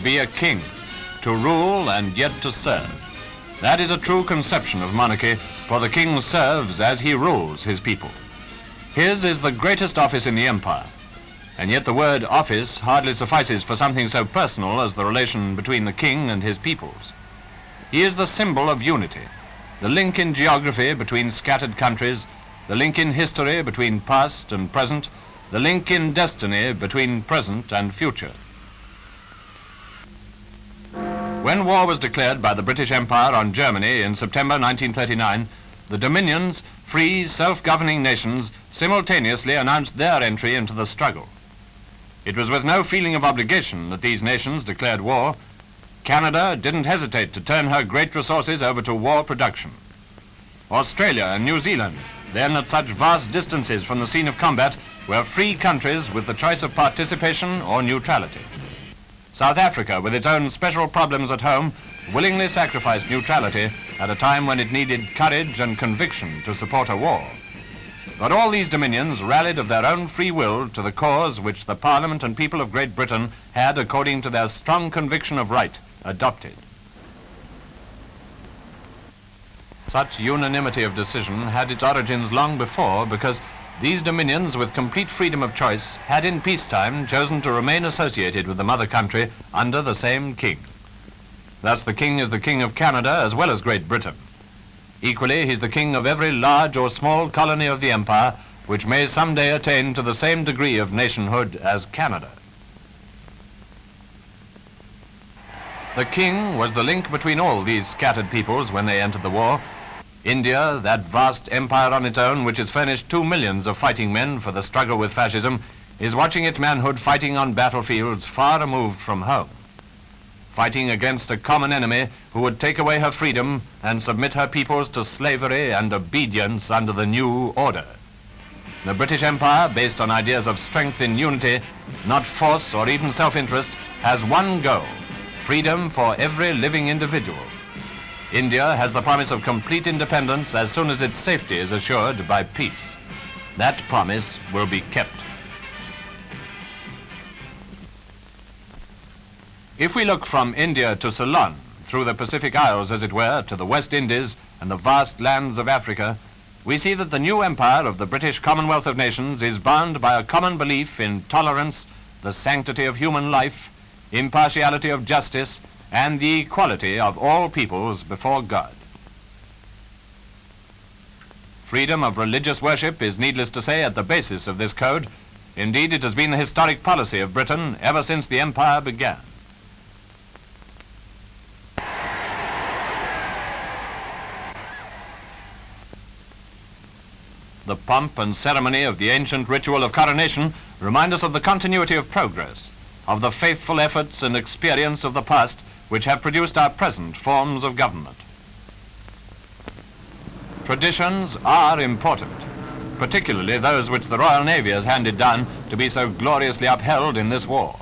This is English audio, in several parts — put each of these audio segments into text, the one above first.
be a king, to rule and yet to serve. That is a true conception of monarchy, for the king serves as he rules his people. His is the greatest office in the empire, and yet the word office hardly suffices for something so personal as the relation between the king and his peoples. He is the symbol of unity, the link in geography between scattered countries, the link in history between past and present, the link in destiny between present and future. When war was declared by the British Empire on Germany in September 1939, the Dominions, free, self-governing nations, simultaneously announced their entry into the struggle. It was with no feeling of obligation that these nations declared war. Canada didn't hesitate to turn her great resources over to war production. Australia and New Zealand, then at such vast distances from the scene of combat, were free countries with the choice of participation or neutrality. South Africa, with its own special problems at home, willingly sacrificed neutrality at a time when it needed courage and conviction to support a war. But all these dominions rallied of their own free will to the cause which the Parliament and people of Great Britain had, according to their strong conviction of right, adopted. Such unanimity of decision had its origins long before, because these dominions, with complete freedom of choice, had in peacetime chosen to remain associated with the mother country under the same king. Thus the king is the king of Canada as well as Great Britain. Equally, he's the king of every large or small colony of the empire, which may someday attain to the same degree of nationhood as Canada. The king was the link between all these scattered peoples when they entered the war. India, that vast empire on its own, which has furnished 2 millions of fighting men for the struggle with fascism, is watching its manhood fighting on battlefields far removed from home, fighting against a common enemy who would take away her freedom and submit her peoples to slavery and obedience under the new order. The British Empire, based on ideas of strength in unity, not force or even self-interest, has one goal: freedom for every living individual. India has the promise of complete independence as soon as its safety is assured by peace. That promise will be kept. If we look from India to Ceylon, through the Pacific Isles, as it were, to the West Indies and the vast lands of Africa, we see that the new empire of the British Commonwealth of Nations is bound by a common belief in tolerance, the sanctity of human life, impartiality of justice, and the equality of all peoples before God. Freedom of religious worship is, needless to say, at the basis of this code. Indeed, it has been the historic policy of Britain ever since the empire began. The pomp and ceremony of the ancient ritual of coronation remind us of the continuity of progress, of the faithful efforts and experience of the past which have produced our present forms of government. Traditions are important, particularly those which the Royal Navy has handed down to be so gloriously upheld in this war.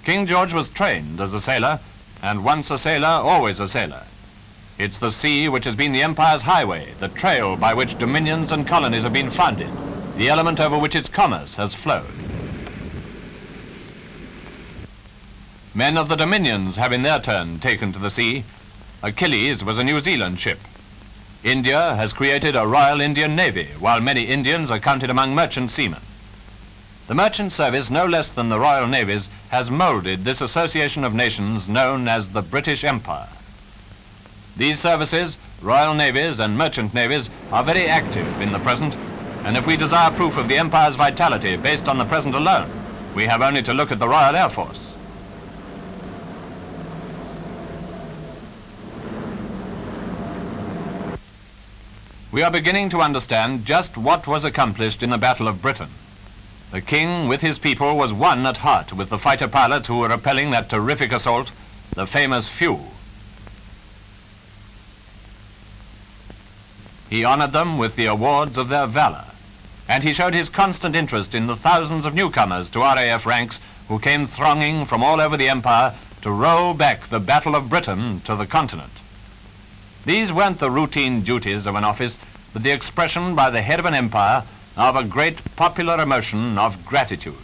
King George was trained as a sailor, and once a sailor, always a sailor. It's the sea which has been the empire's highway, the trail by which dominions and colonies have been founded, the element over which its commerce has flowed. Men of the dominions have in their turn taken to the sea. Achilles was a New Zealand ship. India has created a Royal Indian Navy, while many Indians are counted among merchant seamen. The merchant service, no less than the Royal Navies, has moulded this association of nations known as the British Empire. These services, Royal Navies and merchant navies, are very active in the present, and if we desire proof of the Empire's vitality based on the present alone, we have only to look at the Royal Air Force. We are beginning to understand just what was accomplished in the Battle of Britain. The King, with his people, was one at heart with the fighter pilots who were repelling that terrific assault, the famous Few. He honored them with the awards of their valor, and he showed his constant interest in the thousands of newcomers to R.A.F. ranks who came thronging from all over the empire to roll back the Battle of Britain to the continent. These weren't the routine duties of an office, but the expression by the head of an empire of a great popular emotion of gratitude.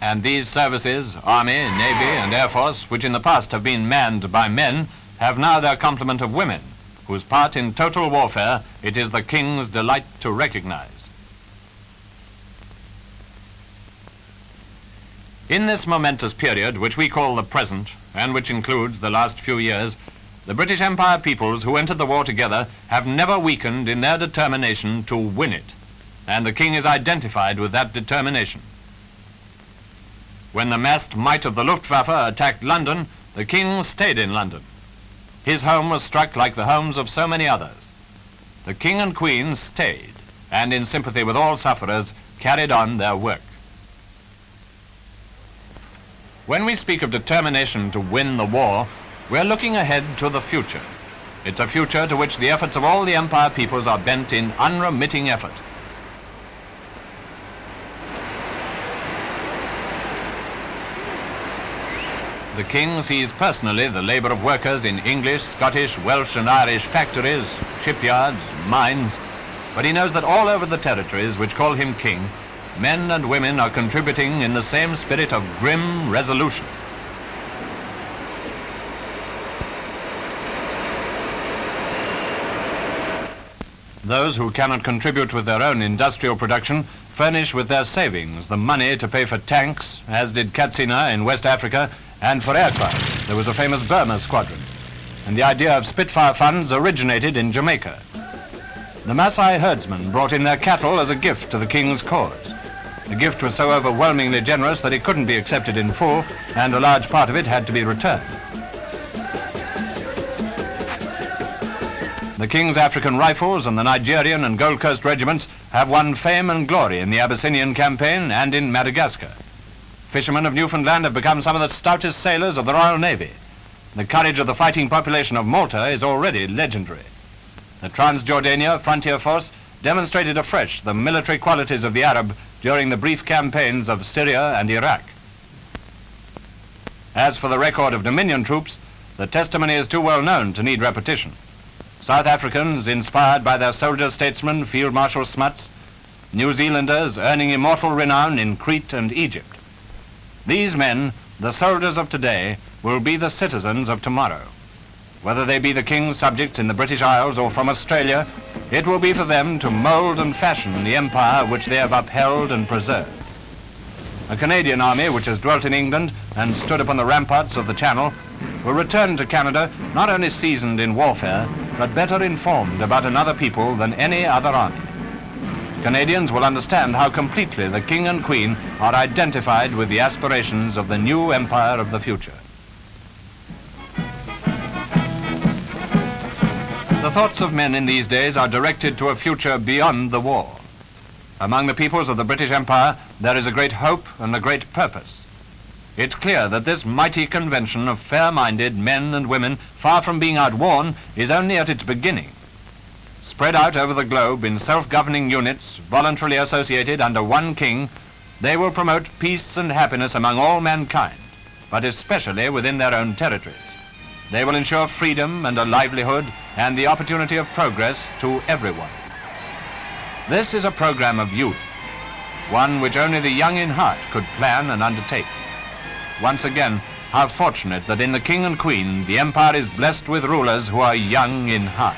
And these services, Army, Navy and Air Force, which in the past have been manned by men, have now their complement of women, whose part in total warfare it is the King's delight to recognize. In this momentous period, which we call the present, and which includes the last few years, the British Empire peoples who entered the war together have never weakened in their determination to win it, and the King is identified with that determination. When the massed might of the Luftwaffe attacked London, the King stayed in London. His home was struck like the homes of so many others. The King and Queen stayed, and in sympathy with all sufferers, carried on their work. When we speak of determination to win the war, we're looking ahead to the future. It's a future to which the efforts of all the Empire peoples are bent in unremitting effort. The King sees personally the labour of workers in English, Scottish, Welsh and Irish factories, shipyards, mines, but he knows that all over the territories which call him King, men and women are contributing in the same spirit of grim resolution. Those who cannot contribute with their own industrial production furnish with their savings the money to pay for tanks, as did Katsina in West Africa, and for aircraft. There was a famous Burma squadron, and the idea of Spitfire funds originated in Jamaica. The Maasai herdsmen brought in their cattle as a gift to the King's cause. The gift was so overwhelmingly generous that it couldn't be accepted in full, and a large part of it had to be returned. The King's African Rifles and the Nigerian and Gold Coast regiments have won fame and glory in the Abyssinian campaign and in Madagascar. Fishermen of Newfoundland have become some of the stoutest sailors of the Royal Navy. The courage of the fighting population of Malta is already legendary. The Transjordania Frontier Force demonstrated afresh the military qualities of the Arab during the brief campaigns of Syria and Iraq. As for the record of Dominion troops, the testimony is too well known to need repetition. South Africans inspired by their soldier statesman Field Marshal Smuts, New Zealanders earning immortal renown in Crete and Egypt. These men, the soldiers of today, will be the citizens of tomorrow. Whether they be the King's subjects in the British Isles or from Australia, it will be for them to mould and fashion the empire which they have upheld and preserved. A Canadian army which has dwelt in England and stood upon the ramparts of the Channel will return to Canada not only seasoned in warfare, but better informed about another people than any other army. Canadians will understand how completely the King and Queen are identified with the aspirations of the new empire of the future. The thoughts of men in these days are directed to a future beyond the war. Among the peoples of the British Empire, there is a great hope and a great purpose. It's clear that this mighty convention of fair-minded men and women, far from being outworn, is only at its beginning. Spread out over the globe in self-governing units, voluntarily associated under one king, they will promote peace and happiness among all mankind, but especially within their own territories. They will ensure freedom and a livelihood and the opportunity of progress to everyone. This is a program of youth, one which only the young in heart could plan and undertake. Once again, how fortunate that in the King and Queen, the empire is blessed with rulers who are young in heart.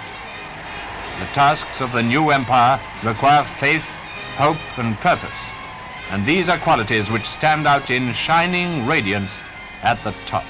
The tasks of the new empire require faith, hope and purpose, and these are qualities which stand out in shining radiance at the top.